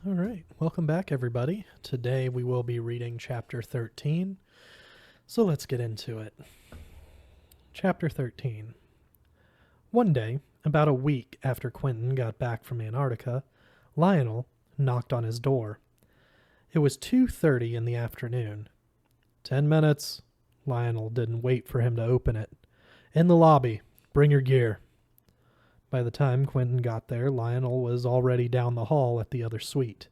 All right, welcome back, everybody. Today we will be reading Chapter 13, so let's get into it. Chapter 13. One day, about a week after Quentin got back from Antarctica, Lionel knocked on his door. It was 2:30 in the afternoon. 10 minutes. Lionel didn't wait for him to open it. In the lobby. Bring your gear. By the time Quentin got there, Lionel was already down the hall at the other suite.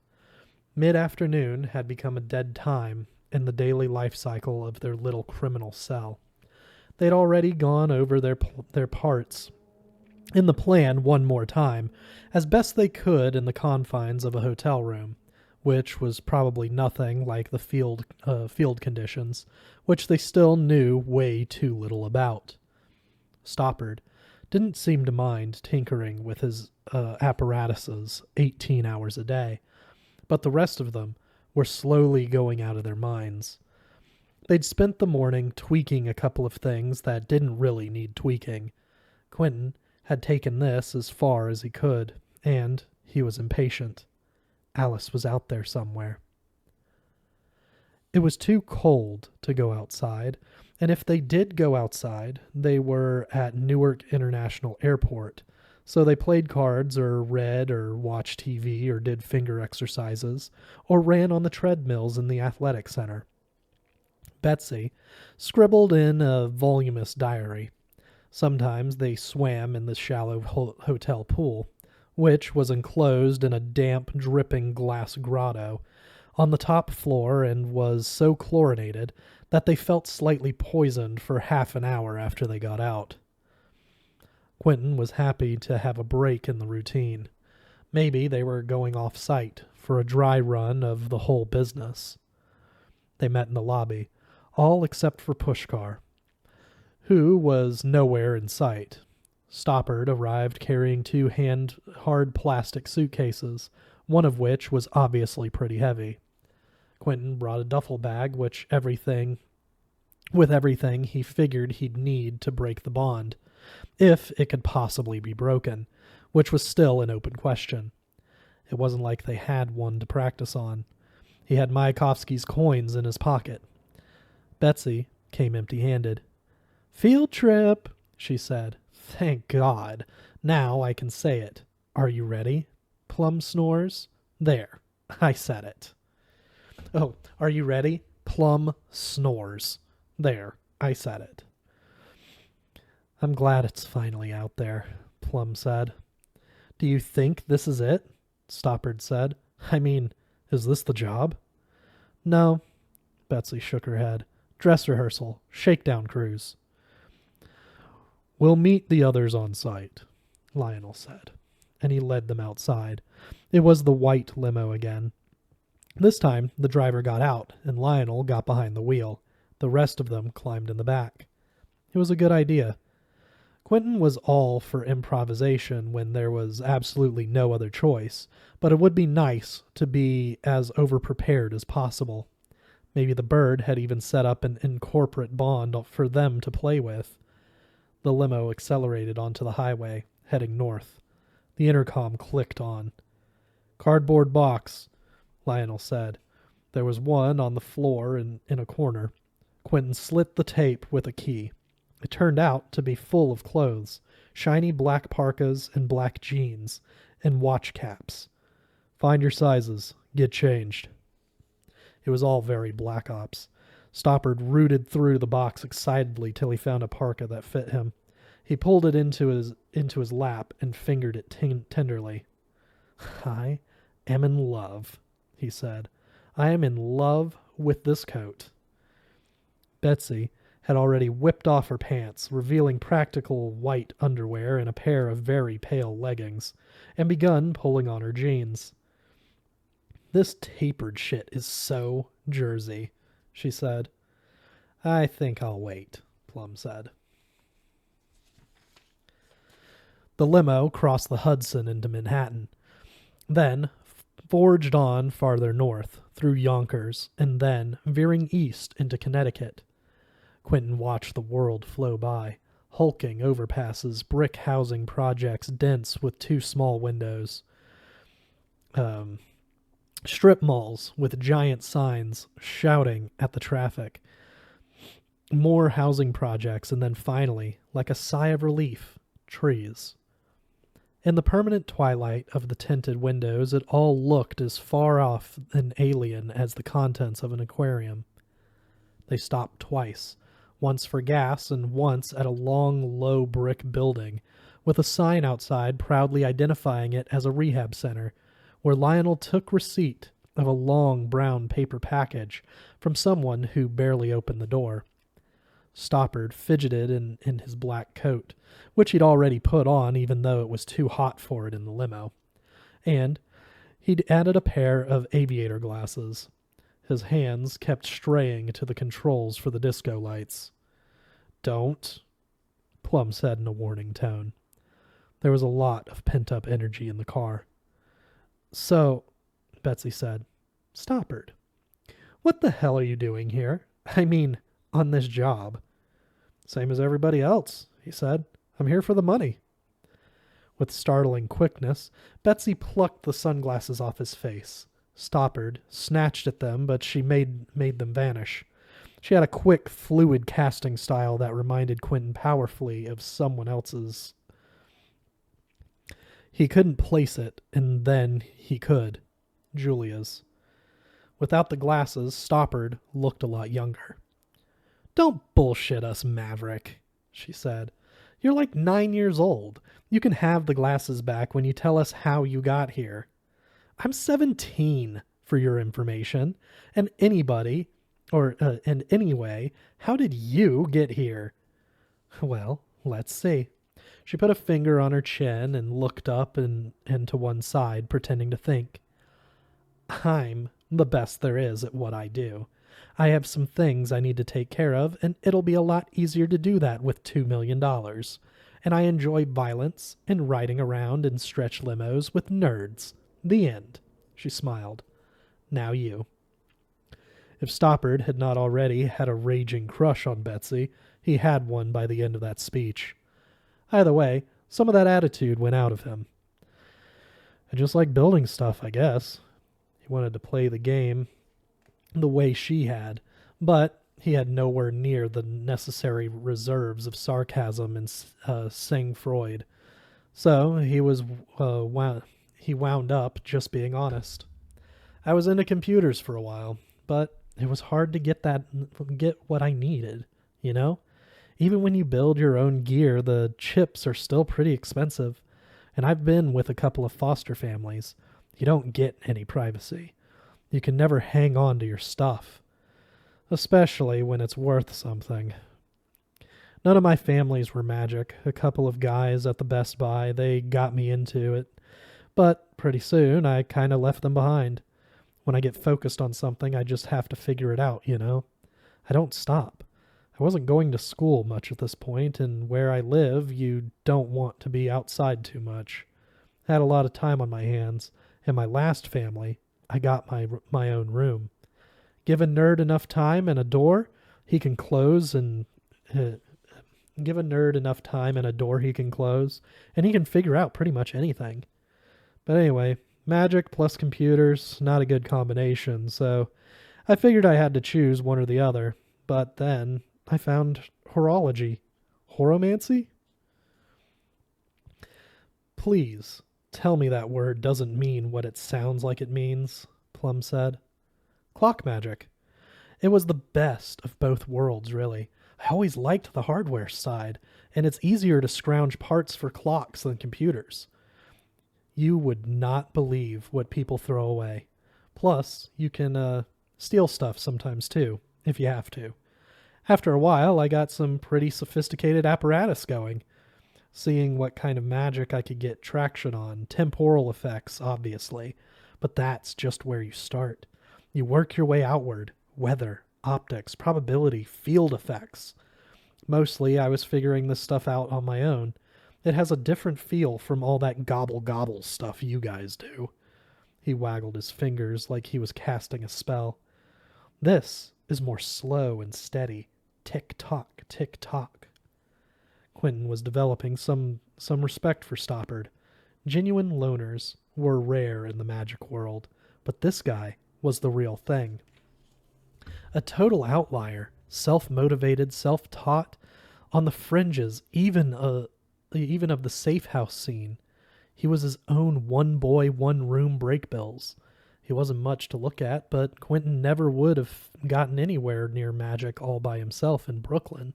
Mid-afternoon had become a dead time in the daily life cycle of their little criminal cell. They'd already gone over their parts in the plan one more time, as best they could in the confines of a hotel room, which was probably nothing like the field conditions, which they still knew way too little about. Stoppard didn't seem to mind tinkering with his apparatuses 18 hours a day, but the rest of them were slowly going out of their minds. They'd spent the morning tweaking a couple of things that didn't really need tweaking. Quentin had taken this as far as he could, and he was impatient. Alice was out there somewhere. It was too cold to go outside, and if they did go outside, they were at Newark International Airport, so they played cards or read or watched TV or did finger exercises or ran on the treadmills in the athletic center. Betsy scribbled in a voluminous diary. Sometimes they swam in the shallow hotel pool, which was enclosed in a damp, dripping glass grotto on the top floor and was so chlorinated that they felt slightly poisoned for half an hour after they got out. Quentin was happy to have a break in the routine. Maybe they were going off-site for a dry run of the whole business. They met in the lobby, all except for Pushkar, who was nowhere in sight. Stoppard arrived carrying 2 hard plastic suitcases, one of which was obviously pretty heavy. Quentin brought a duffel bag with everything he figured he'd need to break the bond, if it could possibly be broken, which was still an open question. It wasn't like they had one to practice on. He had Mayakovsky's coins in his pocket. Betsy came empty-handed. "Field trip," she said. "Thank God. Now I can say it. Are you ready? Plum snores? There. I said it." "Oh, are you ready? Plum snores. There. I said it." "I'm glad it's finally out there," Plum said. "Do you think this is it?" Stoppard said. "I mean, is this the job?" "No." Betsy shook her head. "Dress rehearsal. Shakedown cruise." "We'll meet the others on site," Lionel said, and he led them outside. It was the white limo again. This time, the driver got out, and Lionel got behind the wheel. The rest of them climbed in the back. It was a good idea. Quentin was all for improvisation when there was absolutely no other choice, but it would be nice to be as overprepared as possible. Maybe the bird had even set up an incorporate bond for them to play with. The limo accelerated onto the highway, heading north. The intercom clicked on. "Cardboard box," Lionel said. There was one on the floor in a corner. Quentin slit the tape with a key. It turned out to be full of clothes, shiny black parkas and black jeans, and watch caps. "Find your sizes. Get changed." It was all very Black Ops. Stoppard rooted through the box excitedly till he found a parka that fit him. He pulled it into his lap and fingered it tenderly. "I am in love," he said. "I am in love with this coat." Betsy had already whipped off her pants, revealing practical white underwear and a pair of very pale leggings, and begun pulling on her jeans. "This tapered shit is so Jersey," she said. "I think I'll wait," Plum said. The limo crossed the Hudson into Manhattan, then forged on farther north, through Yonkers, and then veering east into Connecticut. Quentin watched the world flow by, hulking overpasses, brick housing projects dense with 2 small windows. Strip malls with giant signs shouting at the traffic. More housing projects, and then finally, like a sigh of relief, trees. In the permanent twilight of the tinted windows, it all looked as far off and alien as the contents of an aquarium. They stopped twice, once for gas and once at a long, low brick building, with a sign outside proudly identifying it as a rehab center, where Lionel took receipt of a long brown paper package from someone who barely opened the door. Stoppard fidgeted in his black coat, which he'd already put on even though it was too hot for it in the limo. And he'd added a pair of aviator glasses. His hands kept straying to the controls for the disco lights. "Don't," Plum said in a warning tone. There was a lot of pent-up energy in the car. "So," Betsy said, "Stoppard, what the hell are you doing here? I mean, on this job?" "Same as everybody else," he said. "I'm here for the money." With startling quickness, Betsy plucked the sunglasses off his face. Stoppard snatched at them, but she made them vanish. She had a quick, fluid casting style that reminded Quentin powerfully of someone else's. He couldn't place it, and then he could. Julia's. Without the glasses, Stoppard looked a lot younger. "Don't bullshit us, Maverick," she said. "You're like 9 years old. You can have the glasses back when you tell us how you got here." "I'm 17, for your information. And anyway, how did you get here?" "Well, let's see." She put a finger on her chin and looked up and to one side, pretending to think. "I'm the best there is at what I do. I have some things I need to take care of, and it'll be a lot easier to do that with $2 million. And I enjoy violence and riding around in stretch limos with nerds. The end." She smiled. "Now you." If Stoppard had not already had a raging crush on Betsy, he had one by the end of that speech. Either way, some of that attitude went out of him. "I just like building stuff, I guess." He wanted to play the game the way she had, but he had nowhere near the necessary reserves of sarcasm and sang-froid. So he wound up just being honest. "I was into computers for a while, but it was hard to get what I needed, you know? Even when you build your own gear, the chips are still pretty expensive, and I've been with a couple of foster families. You don't get any privacy. You can never hang on to your stuff, especially when it's worth something. None of my families were magic. A couple of guys at the Best Buy, they got me into it. But pretty soon, I kind of left them behind. When I get focused on something, I just have to figure it out, you know? I don't stop. I wasn't going to school much at this point, and where I live, you don't want to be outside too much. I had a lot of time on my hands. In my last family, I got my own room. Give a nerd enough time and a door, he can close, and give a nerd enough time and a door he can close, and he can figure out pretty much anything. But anyway, magic plus computers, not a good combination, so I figured I had to choose one or the other. But then I found horology. Horomancy? Please, tell me that word doesn't mean what it sounds like it means, Plum said. Clock magic. It was the best of both worlds, really. I always liked the hardware side, and it's easier to scrounge parts for clocks than computers. You would not believe what people throw away. Plus, you can steal stuff sometimes too, if you have to. After a while, I got some pretty sophisticated apparatus going. Seeing what kind of magic I could get traction on. Temporal effects, obviously. But that's just where you start. You work your way outward. Weather, optics, probability, field effects. Mostly, I was figuring this stuff out on my own. It has a different feel from all that gobble-gobble stuff you guys do. He waggled his fingers like he was casting a spell. This is more slow and steady. Tick-tock, tick-tock. Quentin was developing some respect for Stoppard. Genuine loners were rare in the magic world, but this guy was the real thing. A total outlier, self-motivated, self-taught, on the fringes even of the safe house scene. He was his own one-boy, one-room breakbills. He wasn't much to look at, but Quentin never would have gotten anywhere near magic all by himself in Brooklyn.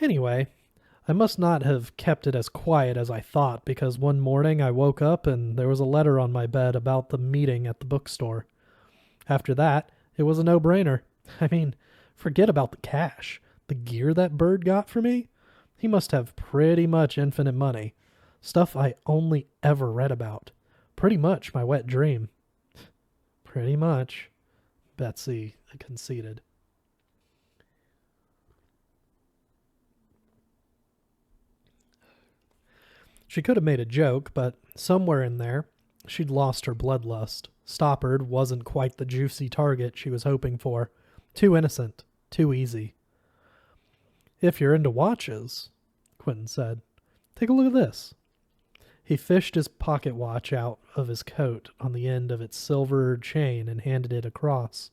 Anyway, I must not have kept it as quiet as I thought, because one morning I woke up and there was a letter on my bed about the meeting at the bookstore. After that, it was a no-brainer. I mean, forget about the cash. The gear that Bird got for me? He must have pretty much infinite money. Stuff I only ever read about. Pretty much my wet dream. Pretty much, Betsy conceded. She could have made a joke, but somewhere in there, she'd lost her bloodlust. Stoppard wasn't quite the juicy target she was hoping for. Too innocent. Too easy. If you're into watches, Quentin said, take a look at this. He fished his pocket watch out of his coat on the end of its silver chain and handed it across.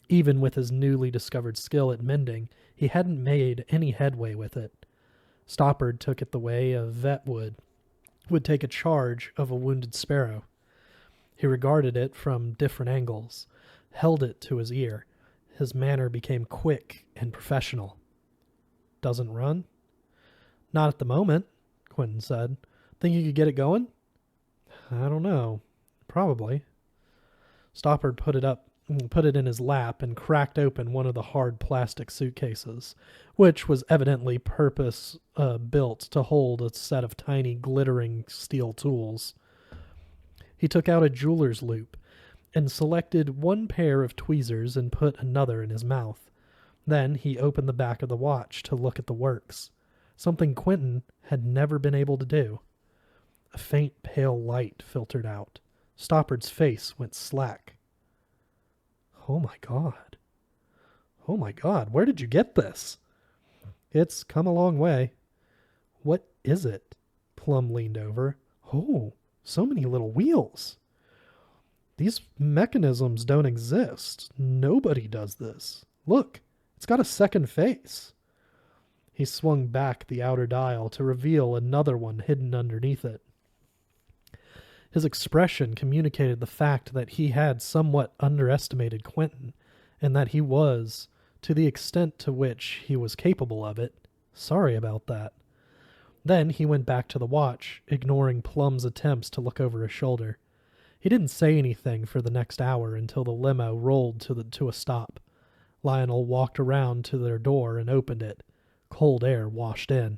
Even with his newly discovered skill at mending, he hadn't made any headway with it. Stoppard took it the way a vet would take a charge of a wounded sparrow. He regarded it from different angles, held it to his ear. His manner became quick and professional. Doesn't run? Not at the moment, Quentin said. Think you could get it going? I don't know. Probably. Stoppard put it in his lap and cracked open one of the hard plastic suitcases, which was evidently purpose built to hold a set of tiny glittering steel tools. He took out a jeweler's loupe and selected one pair of tweezers and put another in his mouth. Then he opened the back of the watch to look at the works, something Quentin had never been able to do. A faint pale light filtered out. Stoppard's face went slack. Oh my God. Oh my God, where did you get this? It's come a long way. What is it? Plum leaned over. Oh, so many little wheels. These mechanisms don't exist. Nobody does this. Look, it's got a second face. He swung back the outer dial to reveal another one hidden underneath it. His expression communicated the fact that he had somewhat underestimated Quentin, and that he was, to the extent to which he was capable of it, sorry about that. Then he went back to the watch, ignoring Plum's attempts to look over his shoulder. He didn't say anything for the next hour until the limo rolled to a stop. Lionel walked around to their door and opened it. Cold air washed in.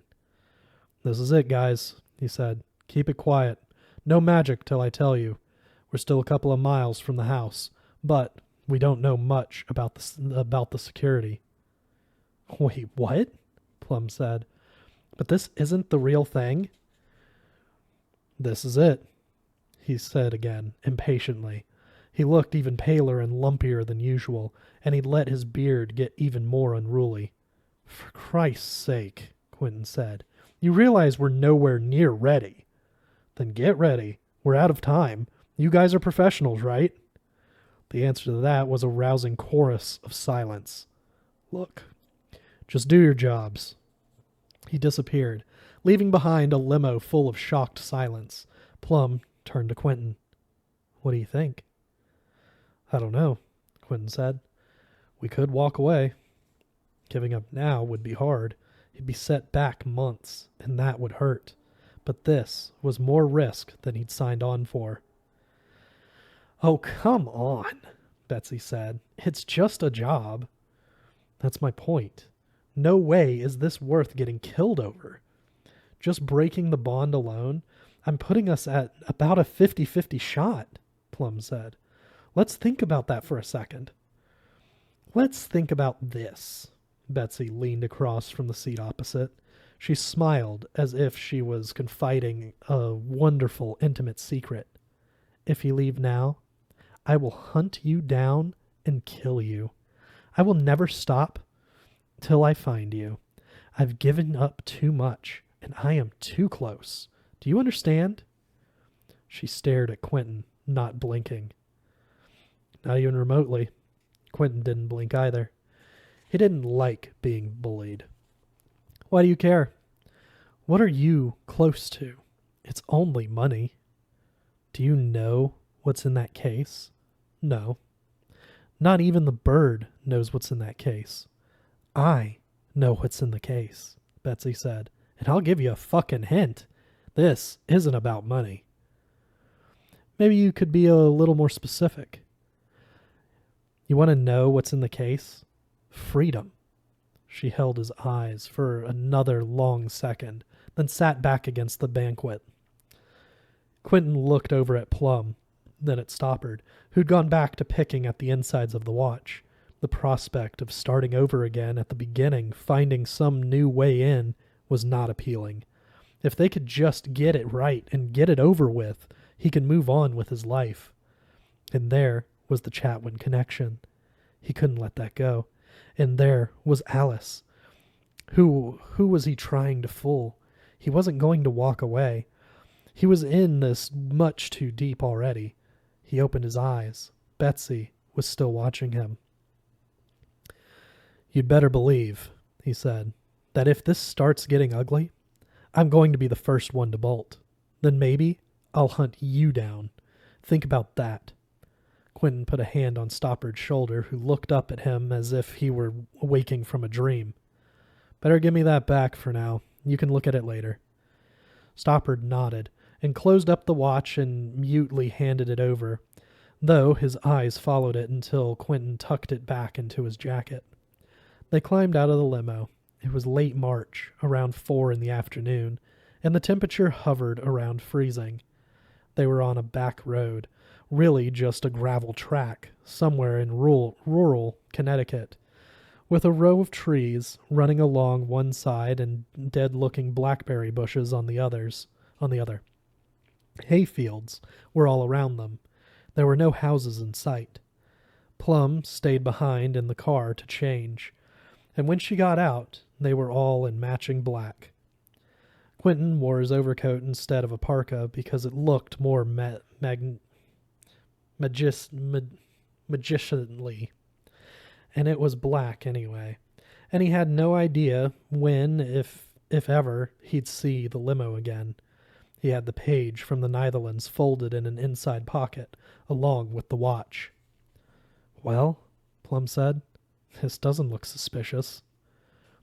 This is it, guys, he said. Keep it quiet. No magic till I tell you. We're still a couple of miles from the house, but we don't know much about the security. Wait, what? Plum said. But this isn't the real thing? This is it, he said again, impatiently. He looked even paler and lumpier than usual, and he let his beard get even more unruly. For Christ's sake, Quentin said. You realize we're nowhere near ready. Then get ready. We're out of time. You guys are professionals, right? The answer to that was a rousing chorus of silence. Look, just do your jobs. He disappeared, leaving behind a limo full of shocked silence. Plum turned to Quentin. What do you think? I don't know, Quentin said. We could walk away. Giving up now would be hard. He'd be set back months, and that would hurt. But this was more risk than he'd signed on for. Oh, come on, Betsy said. It's just a job. That's my point. No way is this worth getting killed over. Just breaking the bond alone, I'm putting us at about a 50-50 shot, Plum said. Let's think about that for a second. Let's think about this. Betsy leaned across from the seat opposite. She smiled as if she was confiding a wonderful, intimate secret. If you leave now, I will hunt you down and kill you. I will never stop till I find you. I've given up too much, and I am too close. Do you understand? She stared at Quentin, not blinking. Not even remotely. Quentin didn't blink either. He didn't like being bullied. Why do you care? What are you close to? It's only money. Do you know what's in that case? No. Not even the bird knows what's in that case. I know what's in the case, Betsy said, and I'll give you a fucking hint. This isn't about money. Maybe you could be a little more specific. You want to know what's in the case? Freedom. She held his eyes for another long second, then sat back against the banquet. Quentin looked over at Plum, then at Stoppard, who'd gone back to picking at the insides of the watch. The prospect of starting over again at the beginning, finding some new way in, was not appealing. If they could just get it right and get it over with, he could move on with his life. And there was the Chatwin connection. He couldn't let that go. And there was Alice. Who was he trying to fool? He wasn't going to walk away. He was in this much too deep already. He opened his eyes. Betsy was still watching him. You'd better believe, he said, that if this starts getting ugly, I'm going to be the first one to bolt. Then maybe I'll hunt you down. Think about that. Quentin put a hand on Stoppard's shoulder, who looked up at him as if he were waking from a dream. Better give me that back for now. You can look at it later. Stoppard nodded and closed up the watch and mutely handed it over, though his eyes followed it until Quentin tucked it back into his jacket. They climbed out of the limo. It was late March, around 4 in the afternoon, and the temperature hovered around freezing. They were on a back road, really just a gravel track, somewhere in rural Connecticut, with a row of trees running along one side and dead-looking blackberry bushes on the other. Hayfields were all around them. There were no houses in sight. Plum stayed behind in the car to change, and when she got out, they were all in matching black. Quentin wore his overcoat instead of a parka because it looked more magicianly, and it was black anyway, and he had no idea when, if ever, he'd see the limo again. He had the page from the Netherlands folded in an inside pocket, along with the watch. Well, Plum said, this doesn't look suspicious.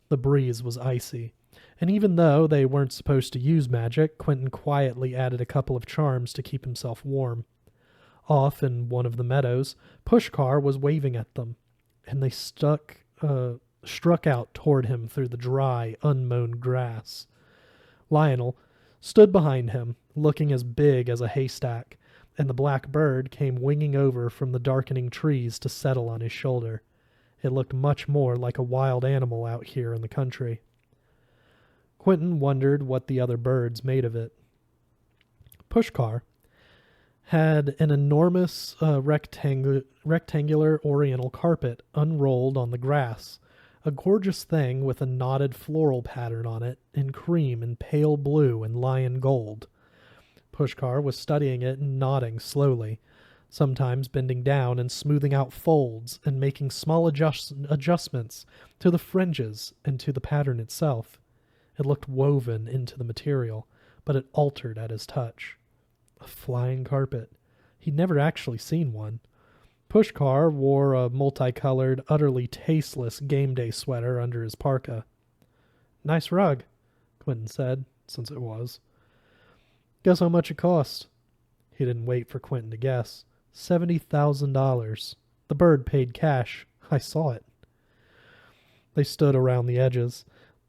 The breeze was icy, and even though they weren't supposed to use magic, Quentin quietly added a couple of charms to keep himself warm. Off in one of the meadows, Pushkar was waving at them, and they struck out toward him through the dry, unmown grass. Lionel stood behind him, looking as big as a haystack, and the black bird came winging over from the darkening trees to settle on his shoulder. It looked much more like a wild animal out here in the country. Quentin wondered what the other birds made of it. Pushkar had an enormous rectangular oriental carpet unrolled on the grass, a gorgeous thing with a knotted floral pattern on it in cream and pale blue and lion gold. Pushkar was studying it and nodding slowly, sometimes bending down and smoothing out folds and making small adjustments to the fringes and to the pattern itself. It looked woven into the material, but it altered at his touch. A flying carpet. He'd never actually seen one. Pushkar wore a multicolored, utterly tasteless game day sweater under his parka. Nice rug, Quentin said, since it was. Guess how much it cost? He didn't wait for Quentin to guess. $70,000. The bird paid cash. I saw it. They stood around the edges.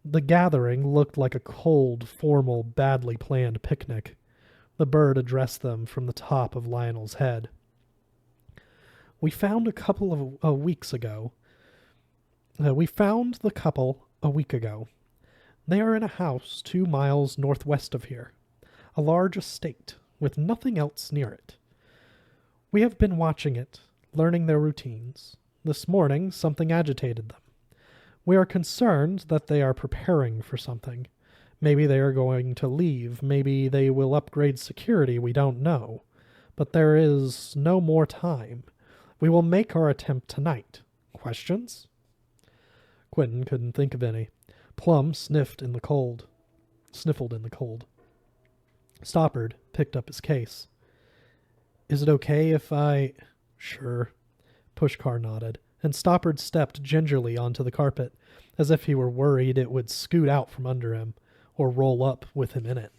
The gathering looked like a cold, formal, badly planned picnic. The bird addressed them from the top of Lionel's head. We found the couple a week ago. They are in a house 2 miles northwest of here. A large estate, with nothing else near it. We have been watching it, learning their routines. This morning, something agitated them. We are concerned that they are preparing for something. Maybe they are going to leave. Maybe they will upgrade security. We don't know. But there is no more time. We will make our attempt tonight. Questions? Quentin couldn't think of any. Plum sniffled in the cold. Stoppard picked up his case. Is it okay if I... Sure. Pushkar nodded, and Stoppard stepped gingerly onto the carpet, as if he were worried it would scoot out from under him, or roll up with him in it.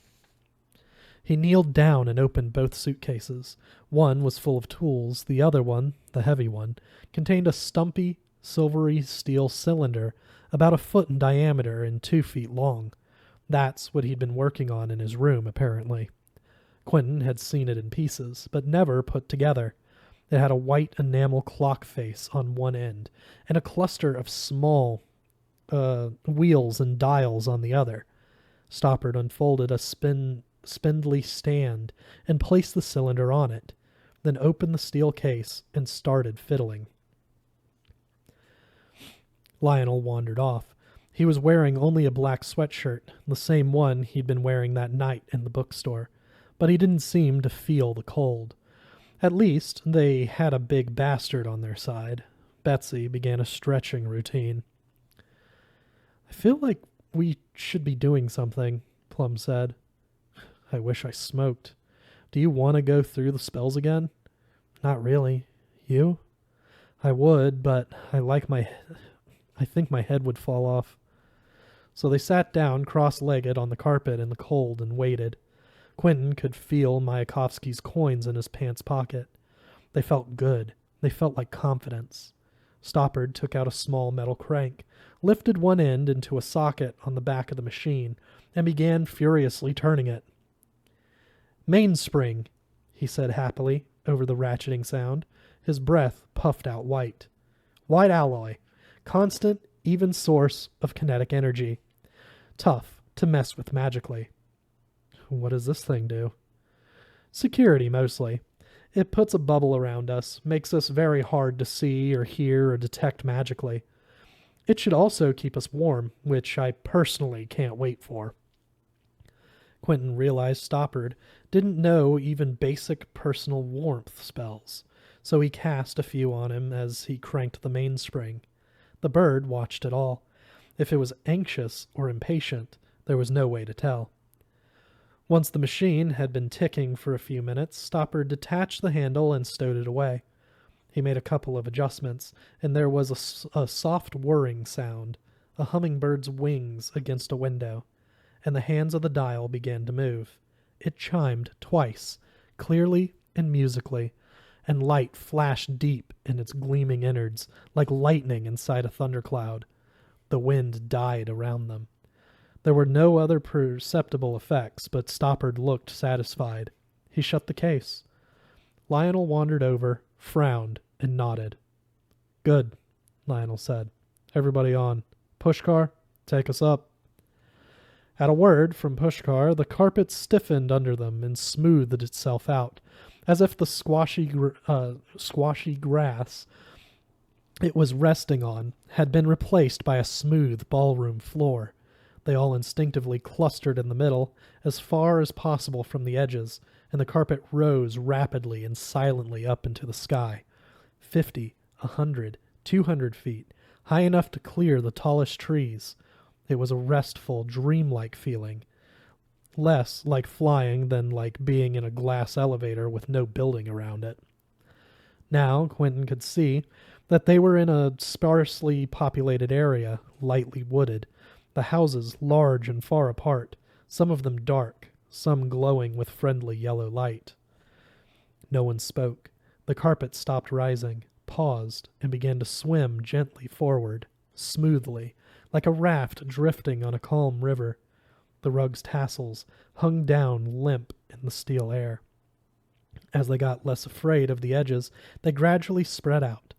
He kneeled down and opened both suitcases. One was full of tools. The other one, the heavy one, contained a stumpy, silvery steel cylinder about 1 foot in diameter and 2 feet long. That's what he'd been working on in his room, apparently. Quentin had seen it in pieces, but never put together. It had a white enamel clock face on one end, and a cluster of small wheels and dials on the other. Stoppard unfolded a spindly stand and placed the cylinder on it, then opened the steel case and started fiddling. Lionel wandered off. He was wearing only a black sweatshirt, the same one he'd been wearing that night in the bookstore, but he didn't seem to feel the cold. At least, they had a big bastard on their side. Betsy began a stretching routine. I feel like we should be doing something, Plum said. I wish I smoked. Do you want to go through the spells again? Not really. You? I would, but I think my head would fall off. So they sat down cross-legged on the carpet in the cold and waited. Quentin could feel Mayakovsky's coins in his pants pocket. They felt good. They felt like confidence. Stoppard took out a small metal crank, lifted one end into a socket on the back of the machine, and began furiously turning it. Mainspring, he said happily over the ratcheting sound. His breath puffed out white. White alloy. Constant, even source of kinetic energy. Tough to mess with magically. What does this thing do? Security, mostly. It puts a bubble around us, makes us very hard to see or hear or detect magically. It should also keep us warm, which I personally can't wait for. Quentin realized Stoppard didn't know even basic personal warmth spells, so he cast a few on him as he cranked the mainspring. The bird watched it all. If it was anxious or impatient, there was no way to tell. Once the machine had been ticking for a few minutes, Stoppard detached the handle and stowed it away. He made a couple of adjustments, and there was a soft whirring sound, a hummingbird's wings against a window, and the hands of the dial began to move. It chimed twice, clearly and musically, and light flashed deep in its gleaming innards, like lightning inside a thundercloud. The wind died around them. There were no other perceptible effects, but Stoppard looked satisfied. He shut the case. Lionel wandered over, frowned, and nodded. Good, Lionel said. Everybody on. Pushkar, take us up. At a word from Pushkar, the carpet stiffened under them and smoothed itself out, as if the squashy grass it was resting on had been replaced by a smooth ballroom floor. They all instinctively clustered in the middle, as far as possible from the edges, and the carpet rose rapidly and silently up into the sky. 50, 100, 200 feet, high enough to clear the tallest trees. It was a restful, dreamlike feeling, less like flying than like being in a glass elevator with no building around it. Now Quentin could see that they were in a sparsely populated area, lightly wooded, the houses large and far apart, some of them dark, some glowing with friendly yellow light. No one spoke. The carpet stopped rising, paused, and began to swim gently forward, smoothly, like a raft drifting on a calm river. The rug's tassels hung down limp in the steel air. As they got less afraid of the edges, they gradually spread out.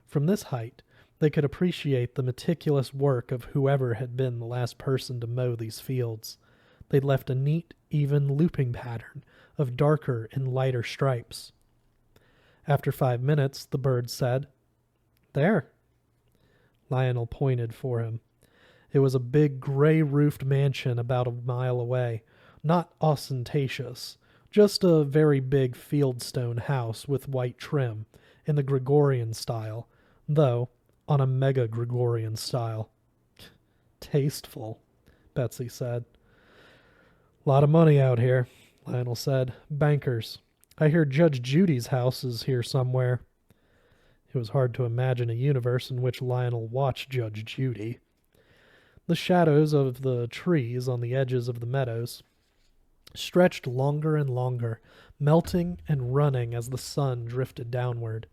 From this height, they could appreciate the meticulous work of whoever had been the last person to mow these fields. They'd left a neat, even looping pattern of darker and lighter stripes. After 5 minutes, the bird said, There. Lionel pointed for him. It was a big gray-roofed mansion about a mile away, not ostentatious, just a very big fieldstone house with white trim, in the Gregorian style, though on a mega-Gregorian style. Tasteful, Betsy said. Lot of money out here, Lionel said. Bankers. I hear Judge Judy's house is here somewhere. It was hard to imagine a universe in which Lionel watched Judge Judy. The shadows of the trees on the edges of the meadows stretched longer and longer, melting and running as the sun drifted downward.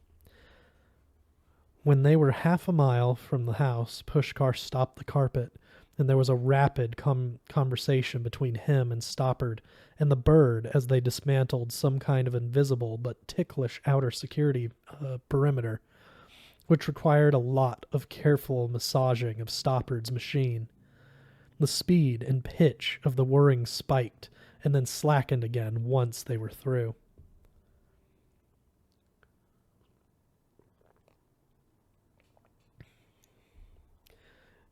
When they were half a mile from the house, Pushkar stopped the carpet, and there was a rapid conversation between him and Stoppard and the bird as they dismantled some kind of invisible but ticklish outer security perimeter, which required a lot of careful massaging of Stoppard's machine. The speed and pitch of the whirring spiked and then slackened again once they were through.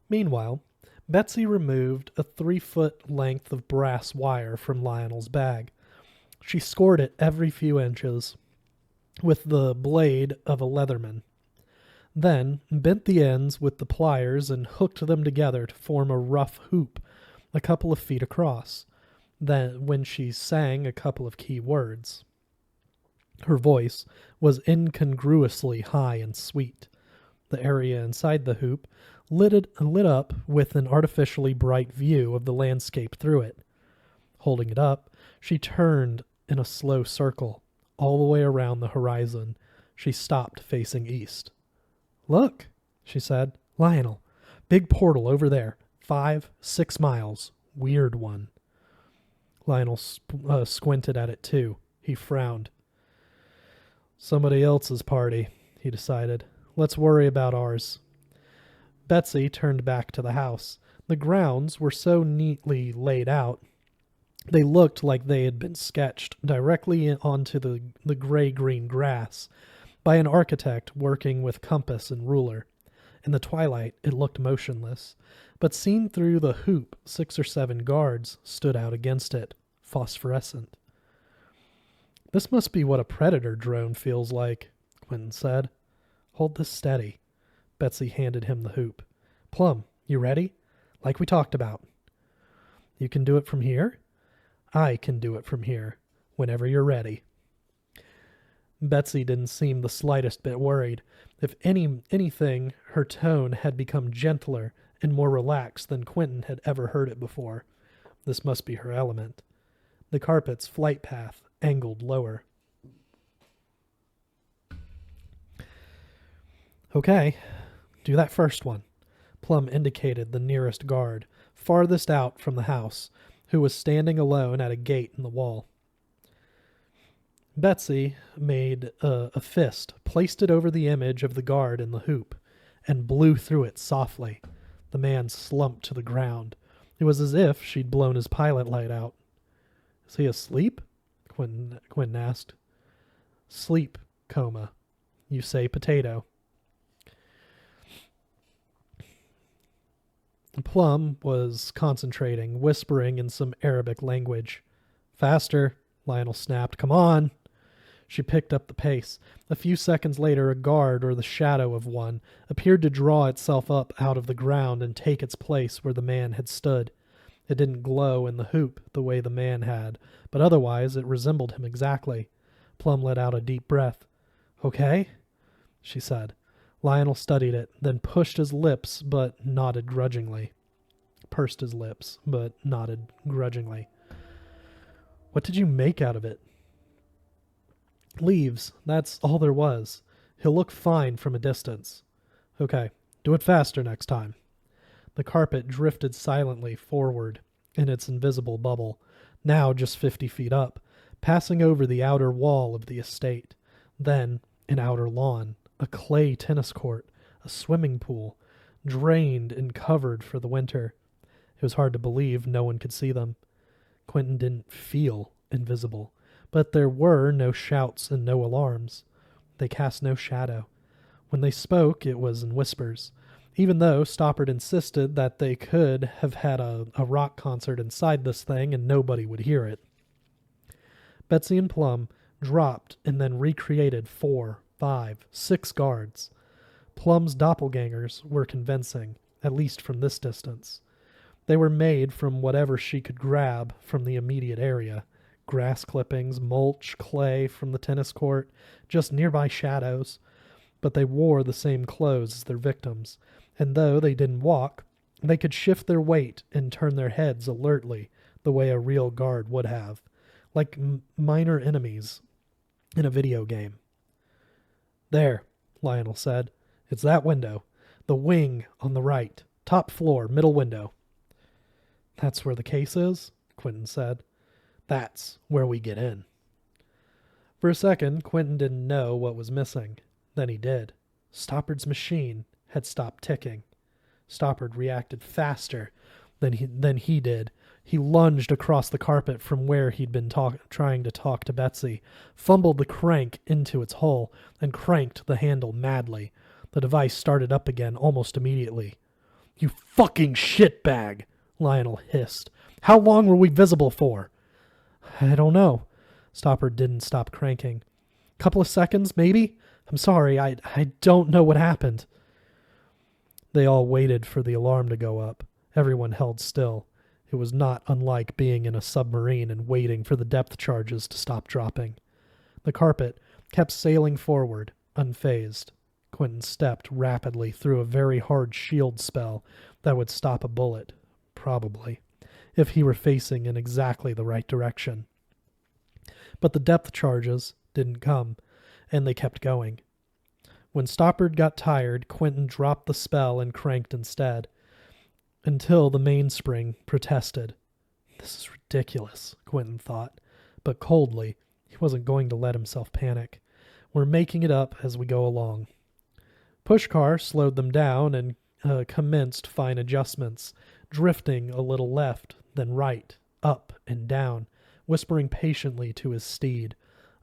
Meanwhile, Betsy removed a 3-foot length of brass wire from Lionel's bag. She scored it every few inches with the blade of a leatherman, then bent the ends with the pliers and hooked them together to form a rough hoop a couple of feet across. Then, when she sang a couple of key words, her voice was incongruously high and sweet. The area inside the hoop lit up with an artificially bright view of the landscape through it. Holding it up, she turned in a slow circle, all the way around the horizon. She stopped facing east. Look, she said. Lionel, big portal over there, 5-6 miles. Weird one. Lionel squinted at it too. He frowned. Somebody else's party, he decided. Let's worry about ours. Betsy turned back to the house. The grounds were so neatly laid out, they looked like they had been sketched directly onto the gray-green grass by an architect working with compass and ruler. In the twilight, it looked motionless, but seen through the hoop, 6 or 7 guards stood out against it, phosphorescent. This must be what a predator drone feels like, Quentin said. Hold this steady. Betsy handed him the hoop. Plum, you ready? Like we talked about. You can do it from here? I can do it from here, whenever you're ready. Betsy didn't seem the slightest bit worried. If anything, her tone had become gentler and more relaxed than Quentin had ever heard it before. This must be her element. The carpet's flight path angled lower. Okay, do that first one. Plum indicated the nearest guard, farthest out from the house, who was standing alone at a gate in the wall. Betsy made a fist, placed it over the image of the guard in the hoop, and blew through it softly. The man slumped to the ground. It was as if she'd blown his pilot light out. Is he asleep? Quentin asked. Sleep, coma. You say potato. Plum was concentrating, whispering in some Arabic language. Faster, Lionel snapped. Come on. She picked up the pace. A few seconds later, a guard, or the shadow of one, appeared to draw itself up out of the ground and take its place where the man had stood. It didn't glow in the hoop the way the man had, but otherwise it resembled him exactly. Plum let out a deep breath. Okay, she said. Lionel studied it, then pushed his lips, but nodded grudgingly. Pursed his lips, but nodded grudgingly. What did you make out of it? Leaves, that's all there was. He'll look fine from a distance. Okay, do it faster next time. The carpet drifted silently forward in its invisible bubble, now just 50 feet up, passing over the outer wall of the estate, then an outer lawn, a clay tennis court, a swimming pool, drained and covered for the winter. It was hard to believe no one could see them. Quentin didn't feel invisible, but there were no shouts and no alarms. They cast no shadow. When they spoke, it was in whispers. even though Stoppard insisted that they could have had a rock concert inside this thing and nobody would hear it. Betsy and Plum dropped and then recreated 4, 5, 6 guards. Plum's doppelgangers were convincing, at least from this distance. They were made from whatever she could grab from the immediate area. Grass clippings, mulch, clay from the tennis court, just nearby shadows. But they wore the same clothes as their victims, and though they didn't walk, they could shift their weight and turn their heads alertly the way a real guard would have, like minor enemies in a video game. "There," Lionel said. "It's that window. The wing on the right. Top floor, middle window." "That's where the case is?" Quentin said. "That's where we get in." For a second, Quentin didn't know what was missing. Then he did. Stoppard's machine had stopped ticking. Stoppard reacted faster than he did. He lunged across the carpet from where he'd been trying to talk to Betsy, fumbled the crank into its hole, and cranked the handle madly. The device started up again almost immediately. "You fucking shitbag!" Lionel hissed. "How long were we visible for?" "I don't know." Stoppard didn't stop cranking. "Couple of seconds, maybe? I'm sorry, I don't know what happened." They all waited for the alarm to go up. Everyone held still. It was not unlike being in a submarine and waiting for the depth charges to stop dropping. The carpet kept sailing forward, unfazed. Quentin stepped rapidly through a very hard shield spell that would stop a bullet, probably, if he were facing in exactly the right direction. But the depth charges didn't come, and they kept going. When Stoppard got tired, Quentin dropped the spell and cranked instead, until the mainspring protested. This is ridiculous, Quentin thought, but coldly, he wasn't going to let himself panic. We're making it up as we go along. Pushcar slowed them down and commenced fine adjustments, drifting a little left, then right, up and down, whispering patiently to his steed,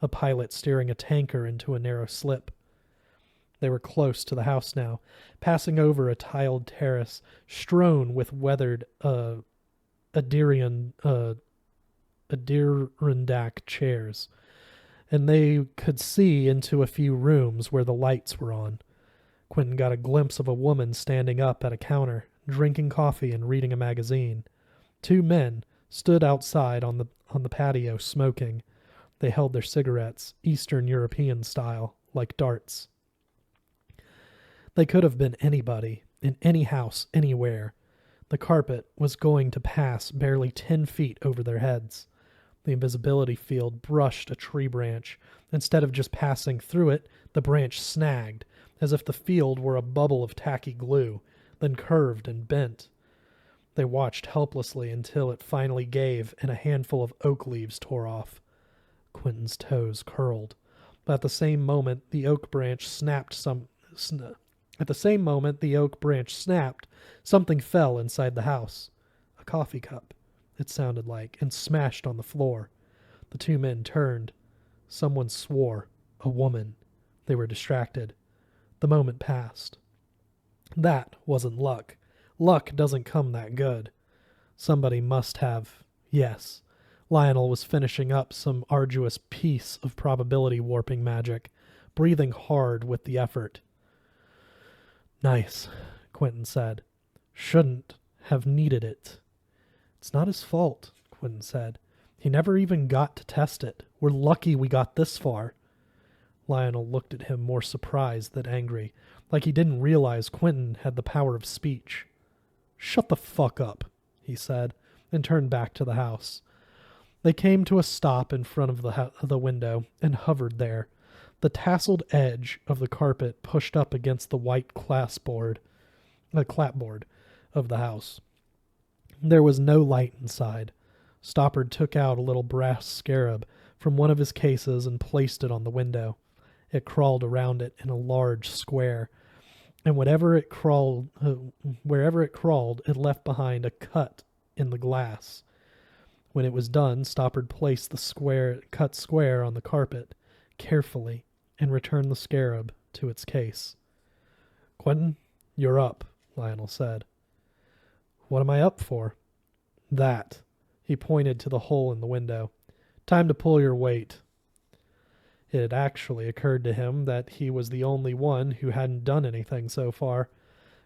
a pilot steering a tanker into a narrow slip. They were close to the house now, passing over a tiled terrace strewn with weathered Adirondack chairs, and they could see into a few rooms where the lights were on. Quentin got a glimpse of a woman standing up at a counter, drinking coffee and reading a magazine. 2 men stood outside on the patio smoking. They held their cigarettes, Eastern European style, like darts. They could have been anybody, in any house, anywhere. The carpet was going to pass barely 10 feet over their heads. The invisibility field brushed a tree branch. Instead of just passing through it, the branch snagged, as if the field were a bubble of tacky glue, then curved and bent. They watched helplessly until it finally gave and a handful of oak leaves tore off. Quentin's toes curled. But at the same moment, the oak branch snapped. Something fell inside the house. A coffee cup, it sounded like, and smashed on the floor. The 2 men turned. Someone swore. A woman. They were distracted. The moment passed. That wasn't luck. Luck doesn't come that good. Somebody must have. Yes. Lionel was finishing up some arduous piece of probability warping magic, breathing hard with the effort. "Nice," Quentin said. "Shouldn't have needed it." "It's not his fault," Quentin said. "He never even got to test it. We're lucky we got this far." Lionel looked at him more surprised than angry, like he didn't realize Quentin had the power of speech. "Shut the fuck up," he said, and turned back to the house. They came to a stop in front of the window and hovered there, the tasseled edge of the carpet pushed up against the white clapboard of the house. There was no light inside. Stoppard took out a little brass scarab from one of his cases and placed it on the window. It crawled around it in a large square, and wherever it crawled, it left behind a cut in the glass. When it was done, Stoppard placed the cut square on the carpet carefully and returned the scarab to its case. "Quentin, you're up," Lionel said. What am I up for? That. He pointed to the hole in the window. Time to pull your weight. It had actually occurred to him that he was the only one who hadn't done anything so far.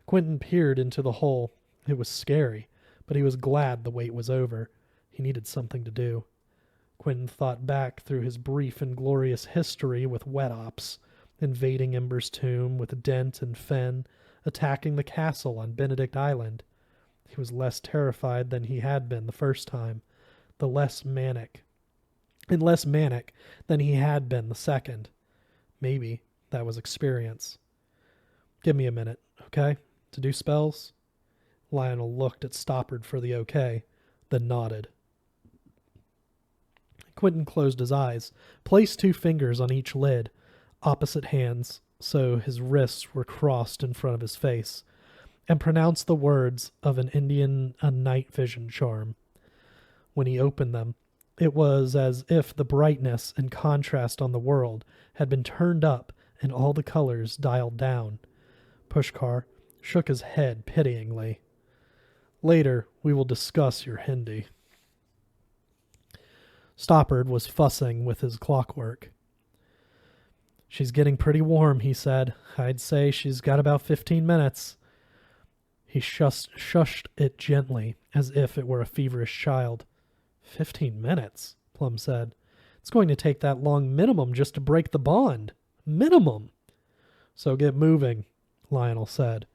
Quentin peered into the hole. It was scary, but he was glad the wait was over. He needed something to do. Quentin thought back through his brief and glorious history with Wet Ops, invading Ember's tomb with Dent and Fenn, attacking the castle on Benedict Island. He was less terrified than he had been the first time, less manic than he had been the second. Maybe that was experience. Give me a minute, okay? To do spells? Lionel looked at Stoppard for the okay, then nodded. Quentin closed his eyes, placed 2 fingers on each lid, opposite hands, so his wrists were crossed in front of his face, and pronounced the words of an Indian night vision charm. When he opened them, it was as if the brightness and contrast on the world had been turned up and all the colors dialed down. Pushkar shook his head pityingly. Later, we will discuss your Hindi. Stoppard was fussing with his clockwork. She's getting pretty warm, he said. I'd say she's got about 15 minutes. He shushed it gently, as if it were a feverish child. 15 minutes, Plum said. It's going to take that long minimum just to break the bond. Minimum. So get moving, Lionel said.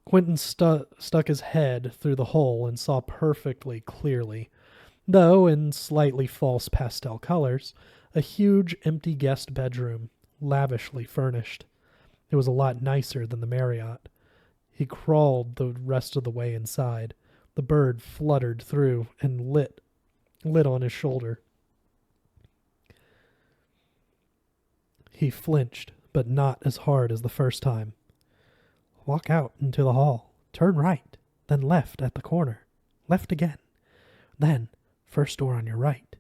Quentin stuck his head through the hole and saw perfectly clearly, though in slightly false pastel colors, a huge empty guest bedroom, lavishly furnished. It was a lot nicer than the Marriott. He crawled the rest of the way inside. The bird fluttered through and lit on his shoulder. He flinched, but not as hard as the first time. Walk out into the hall. Turn right, then left at the corner. Left again. Then, first door on your right.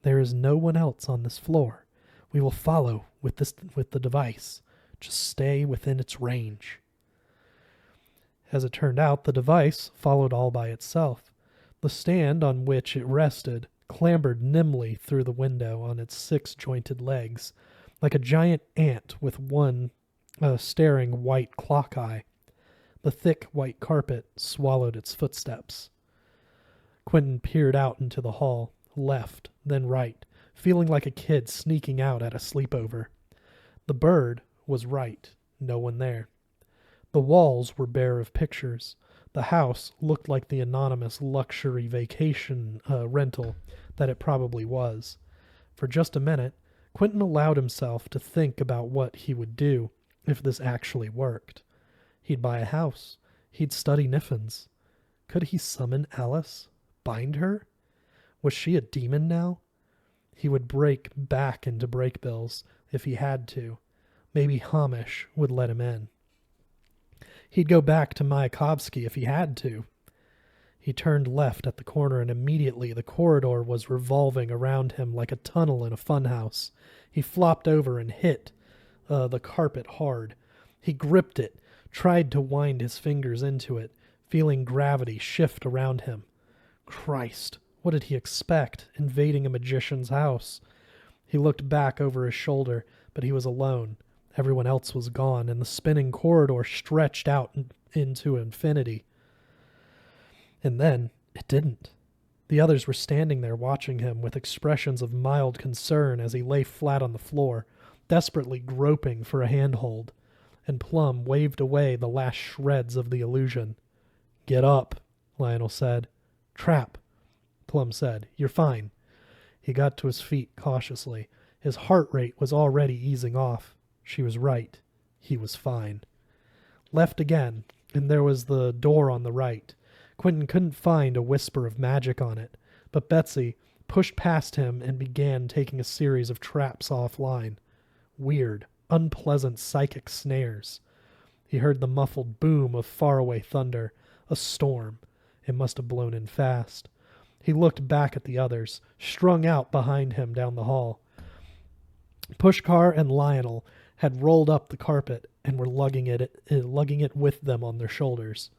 There is no one else on this floor. We will follow with the device. Just stay within its range. As it turned out, the device followed all by itself. The stand on which it rested clambered nimbly through the window on its 6-jointed legs, like a giant ant with one staring white clock eye. The thick white carpet swallowed its footsteps. Quentin peered out into the hall, left, then right, feeling like a kid sneaking out at a sleepover. The bird was right. No one there. The walls were bare of pictures. The house looked like the anonymous luxury vacation rental that it probably was. For just a minute, Quentin allowed himself to think about what he would do if this actually worked. He'd buy a house. He'd study Niffins. Could he summon Alice? Bind her? Was she a demon now? He would break back into Brakebills if he had to. Maybe Hamish would let him in. He'd go back to Mayakovsky if he had to. He turned left at the corner, and immediately the corridor was revolving around him like a tunnel in a funhouse. He flopped over and hit the carpet hard. He gripped it, tried to wind his fingers into it, feeling gravity shift around him. Christ, what did he expect, invading a magician's house? He looked back over his shoulder, but he was alone. Everyone else was gone, and the spinning corridor stretched out into infinity. And then it didn't. The others were standing there watching him with expressions of mild concern as he lay flat on the floor, desperately groping for a handhold, and Plum waved away the last shreds of the illusion. Get up, Lionel said. Trap, Plum said. You're fine. He got to his feet cautiously. His heart rate was already easing off. She was right. He was fine. Left again, and there was the door on the right. Quentin couldn't find a whisper of magic on it, but Betsy pushed past him and began taking a series of traps offline. Weird, unpleasant psychic snares. He heard the muffled boom of faraway thunder. A storm. It must have blown in fast. He looked back at the others, strung out behind him down the hall. Pushkar and Lionel had rolled up the carpet and were lugging it with them on their shoulders.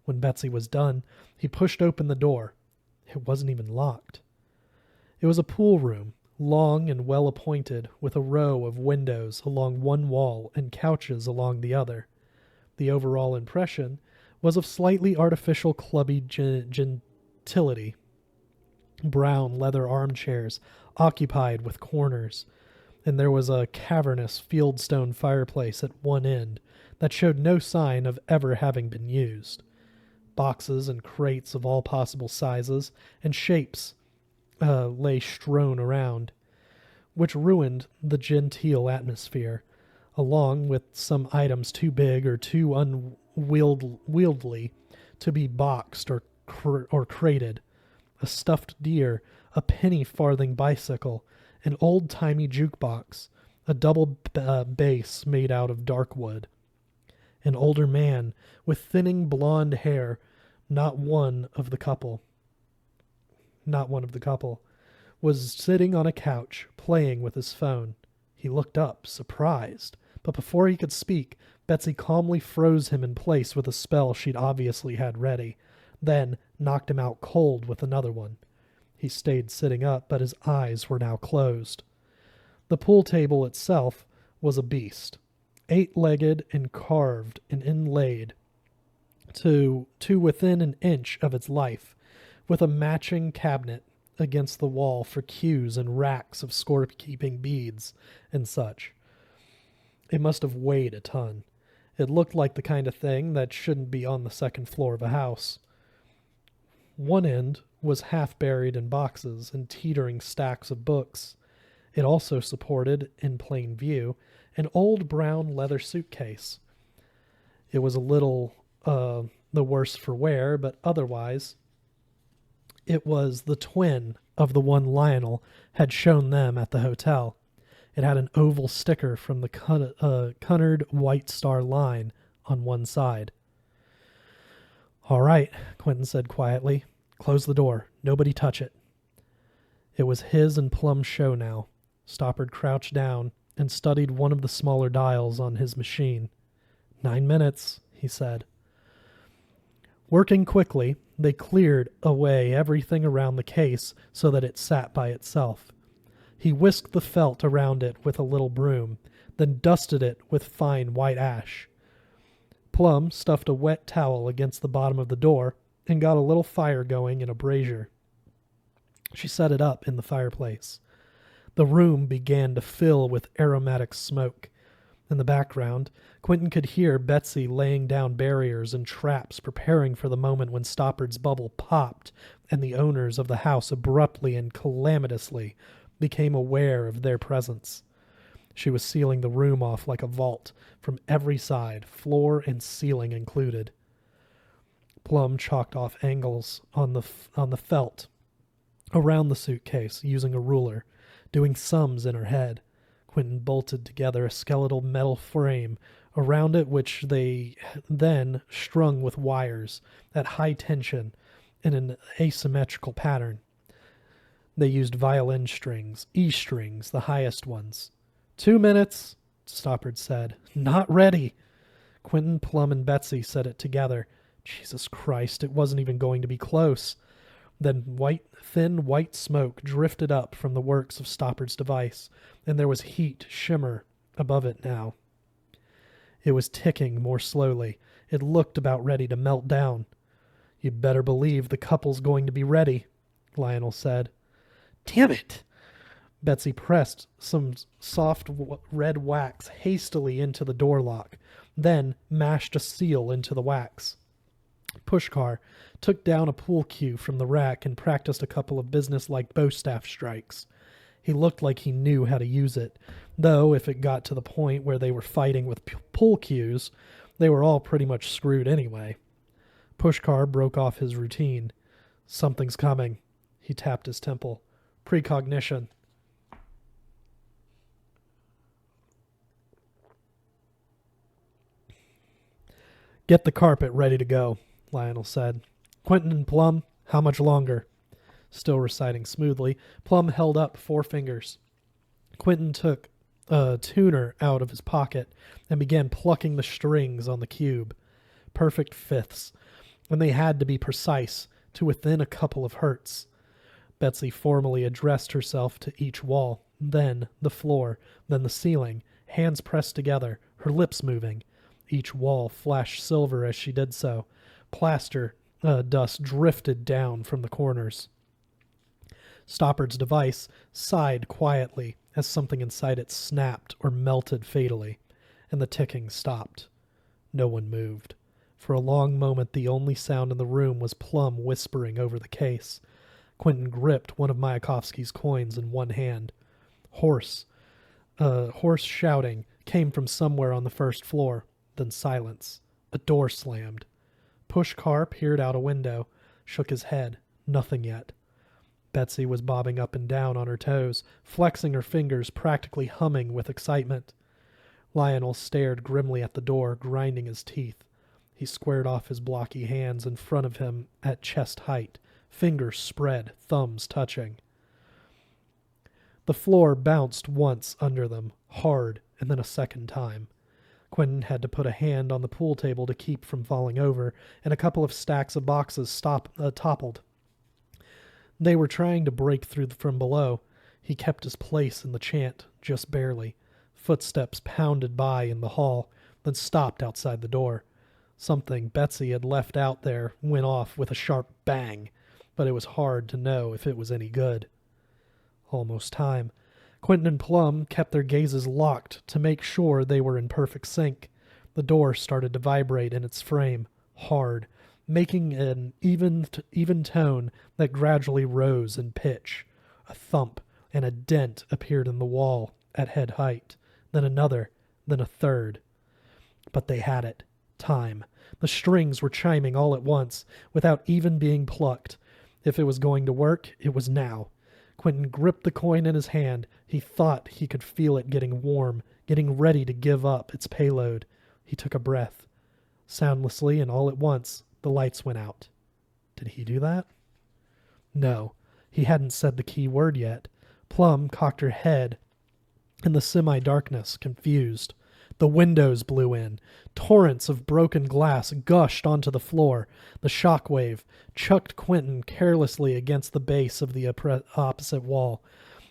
When Betsy was done, he pushed open the door. It wasn't even locked. It was a pool room, long and well appointed, with a row of windows along one wall and couches along the other. The overall impression was of slightly artificial clubby gentility. Brown leather armchairs occupied with corners, and there was a cavernous fieldstone fireplace at one end that showed no sign of ever having been used. Boxes and crates of all possible sizes and shapes lay strewn around, which ruined the genteel atmosphere, along with some items too big or too unwieldy to be boxed or crated. A stuffed deer, a penny-farthing bicycle, an old-timey jukebox, a double bass made out of dark wood. An older man with thinning blonde hair, not one of the couple, was sitting on a couch, playing with his phone. He looked up, surprised, but before he could speak, Betsy calmly froze him in place with a spell she'd obviously had ready, then knocked him out cold with another one. He stayed sitting up, but his eyes were now closed. The pool table itself was a beast, 8-legged and carved and inlaid to within an inch of its life, with a matching cabinet against the wall for cues and racks of scorekeeping beads and such. It must have weighed a ton. It looked like the kind of thing that shouldn't be on the second floor of a house. One end was half buried in boxes and teetering stacks of books. It also supported, in plain view, an old brown leather suitcase. It was a little the worse for wear, but otherwise it was the twin of the one Lionel had shown them at the hotel. It had an oval sticker from the Cunard White Star Line on one side. "All right," Quentin said quietly. "Close the door. Nobody touch it." It was his and Plum's show now. Stoppard crouched down and studied one of the smaller dials on his machine. 9 minutes, he said. Working quickly, they cleared away everything around the case so that it sat by itself. He whisked the felt around it with a little broom, then dusted it with fine white ash. Plum stuffed a wet towel against the bottom of the door and got a little fire going in a brazier. She set it up in the fireplace. The room began to fill with aromatic smoke. In the background, Quentin could hear Betsy laying down barriers and traps, preparing for the moment when Stoppard's bubble popped and the owners of the house abruptly and calamitously became aware of their presence. She was sealing the room off like a vault from every side, floor and ceiling included. Plum chalked off angles on the felt around the suitcase using a ruler, doing sums in her head. Quentin bolted together a skeletal metal frame around it, which they then strung with wires at high tension in an asymmetrical pattern. They used violin strings, E strings, the highest ones. 2 minutes, Stoppard said. Not ready. Quentin, Plum, and Betsy said it together. Jesus Christ, it wasn't even going to be close. Then thin white smoke drifted up from the works of Stoppard's device, and there was heat shimmer above it now. It was ticking more slowly. It looked about ready to melt down. "You'd better believe the couple's going to be ready," Lionel said. "Damn it!" Betsy pressed some soft red wax hastily into the door lock, then mashed a seal into the wax. Pushkar took down a pool cue from the rack and practiced a couple of business-like bowstaff strikes. He looked like he knew how to use it, though if it got to the point where they were fighting with pool cues, they were all pretty much screwed anyway. Pushkar broke off his routine. "Something's coming." He tapped his temple. "Precognition." "Get the carpet ready to go," Lionel said. "Quentin and Plum, how much longer?" Still reciting smoothly, Plum held up 4 fingers. Quentin took a tuner out of his pocket and began plucking the strings on the cube. Perfect fifths, and they had to be precise to within a couple of hertz. Betsy formally addressed herself to each wall, then the floor, then the ceiling, hands pressed together, her lips moving. Each wall flashed silver as she did so. Plaster dust drifted down from the corners. Stoppard's device sighed quietly as something inside it snapped or melted fatally, and the ticking stopped. No one moved. For a long moment the only sound in the room was Plum whispering over the case. Quentin gripped one of Mayakovsky's coins in one hand. Hoarse shouting came from somewhere on the first floor, then silence. A door slammed. Pushkar peered out a window, shook his head. Nothing yet. Betsy was bobbing up and down on her toes, flexing her fingers, practically humming with excitement. Lionel stared grimly at the door, grinding his teeth. He squared off his blocky hands in front of him at chest height, fingers spread, thumbs touching. The floor bounced once under them, hard, and then a second time. Quentin had to put a hand on the pool table to keep from falling over, and a couple of stacks of boxes toppled. They were trying to break through from below. He kept his place in the chant, just barely. Footsteps pounded by in the hall, then stopped outside the door. Something Betsy had left out there went off with a sharp bang, but it was hard to know if it was any good. Almost time. Quentin and Plum kept their gazes locked to make sure they were in perfect sync. The door started to vibrate in its frame, hard, making an even tone that gradually rose in pitch. A thump and a dent appeared in the wall at head height, then another, then a third. But they had it. Time. The strings were chiming all at once, without even being plucked. If it was going to work, it was now. Quentin gripped the coin in his hand. He thought he could feel it getting warm, getting ready to give up its payload. He took a breath. Soundlessly and all at once, the lights went out. Did he do that? No, he hadn't said the key word yet. Plum cocked her head in the semi-darkness, confused. The windows blew in. Torrents of broken glass gushed onto the floor. The shock wave chucked Quentin carelessly against the base of the opposite wall.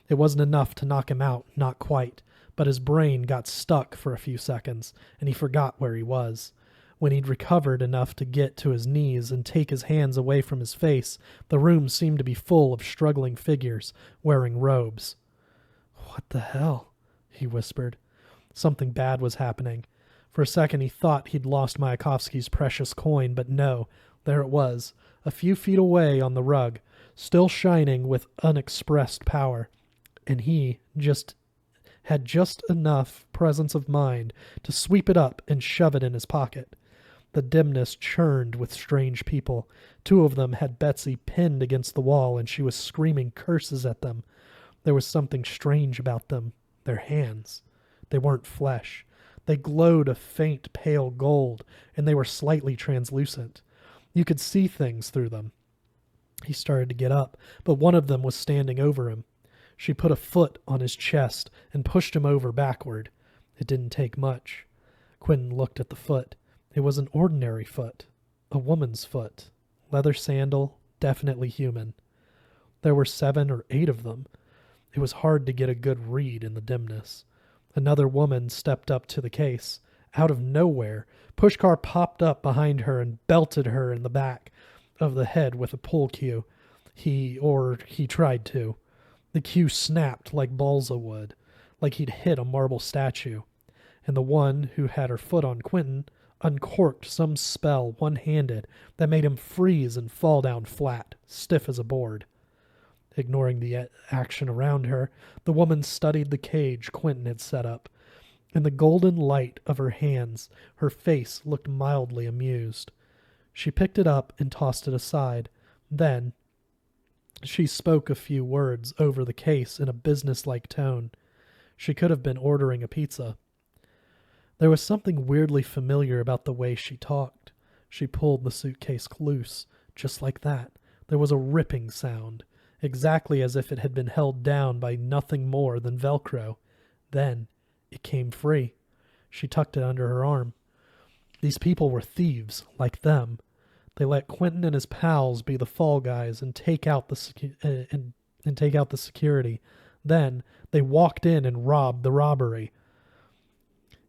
It wasn't enough to knock him out, not quite, but his brain got stuck for a few seconds, and he forgot where he was. When he'd recovered enough to get to his knees and take his hands away from his face, the room seemed to be full of struggling figures, wearing robes. "What the hell?" he whispered. Something bad was happening. For a second he thought he'd lost Mayakovsky's precious coin, but no, there it was, a few feet away on the rug, still shining with unexpressed power. And he had just enough presence of mind to sweep it up and shove it in his pocket. The dimness churned with strange people. Two of them had Betsy pinned against the wall, and she was screaming curses at them. There was something strange about them. Their hands. They weren't flesh. They glowed a faint pale gold, and they were slightly translucent. You could see things through them. He started to get up, but one of them was standing over him. She put a foot on his chest and pushed him over backward. It didn't take much. Quentin looked at the foot. It was an ordinary foot. A woman's foot. Leather sandal, definitely human. There were 7 or 8 of them. It was hard to get a good read in the dimness. Another woman stepped up to the case. Out of nowhere, Pushkar popped up behind her and belted her in the back of the head with a pull cue. He tried to. The cue snapped like balsa wood, like he'd hit a marble statue. And the one who had her foot on Quentin uncorked some spell one-handed that made him freeze and fall down flat, stiff as a board. Ignoring the action around her, the woman studied the cage Quentin had set up. In the golden light of her hands, her face looked mildly amused. She picked it up and tossed it aside. Then she spoke a few words over the case in a businesslike tone. She could have been ordering a pizza. There was something weirdly familiar about the way she talked. She pulled the suitcase loose, just like that. There was a ripping sound, exactly as if it had been held down by nothing more than Velcro. Then It came free. She tucked it under her arm. These people were thieves, like them. They let Quentin and his pals be the fall guys and take out the take out the security. Then they walked in and robbed the robbery.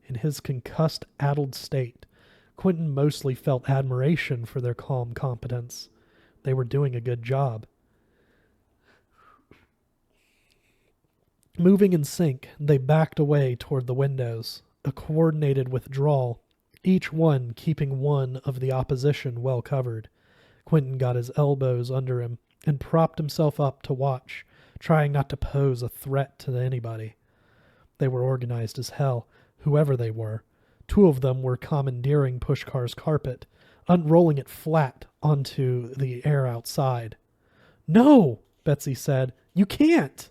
In his concussed, addled state, Quentin mostly felt admiration for their calm competence. They were doing a good job. Moving in sync, they backed away toward the windows, a coordinated withdrawal, each one keeping one of the opposition well covered. Quentin got his elbows under him and propped himself up to watch, trying not to pose a threat to anybody. They were organized as hell, whoever they were. 2 of them were commandeering Pushkar's carpet, unrolling it flat onto the air outside. "No," Betsy said. "You can't."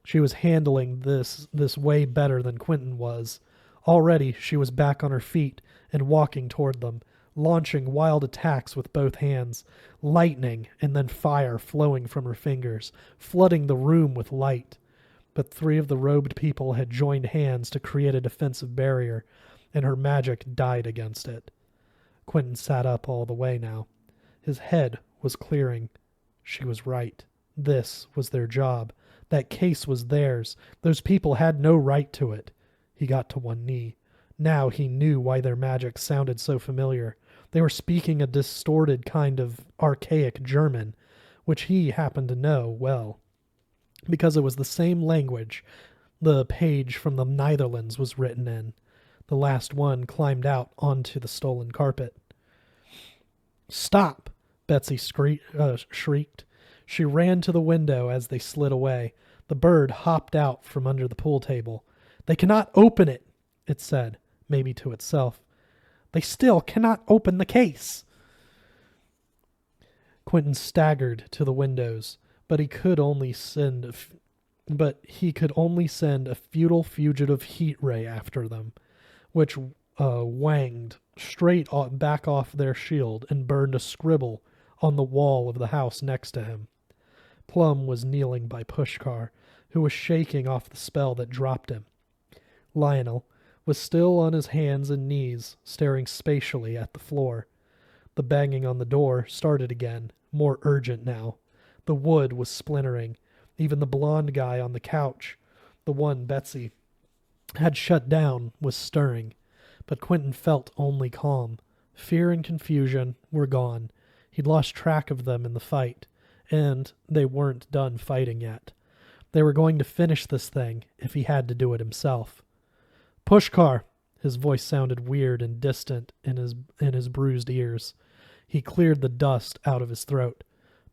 She was handling this way better than Quentin was. Already she was back on her feet and walking toward them, launching wild attacks with both hands, lightning and then fire flowing from her fingers, flooding the room with light. But 3 of the robed people had joined hands to create a defensive barrier, and her magic died against it. Quentin sat up all the way now. His head was clearing. She was right. This was their job. That case was theirs. Those people had no right to it. He got to one knee. Now he knew why their magic sounded so familiar. They were speaking a distorted kind of archaic German, which he happened to know well, because it was the same language the page from the Netherlands was written in. The last one climbed out onto the stolen carpet. "Stop!" Betsy shrieked. She ran to the window as they slid away. The bird hopped out from under the pool table. "They cannot open it," it said, maybe to itself. "They still cannot open the case." Quentin staggered to the windows, but he could only send a futile fugitive heat ray after them, which wanged straight back off their shield and burned a scribble on the wall of the house next to him. Plum was kneeling by Pushkar, who was shaking off the spell that dropped him. Lionel was still on his hands and knees, staring spatially at the floor. The banging on the door started again, more urgent now. The wood was splintering. Even the blonde guy on the couch, the one Betsy had shut down, was stirring. But Quentin felt only calm. Fear and confusion were gone. He'd lost track of them in the fight, and they weren't done fighting yet. They were going to finish this thing if he had to do it himself. "Pushkar!" His voice sounded weird and distant in his bruised ears. He cleared the dust out of his throat.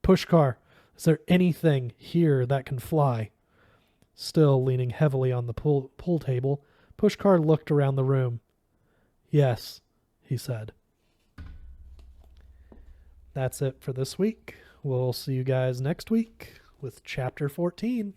"Pushkar, is there anything here that can fly?" Still leaning heavily on the pool table, Pushkar looked around the room. "Yes," he said. That's it for this week. We'll see you guys next week with Chapter 14.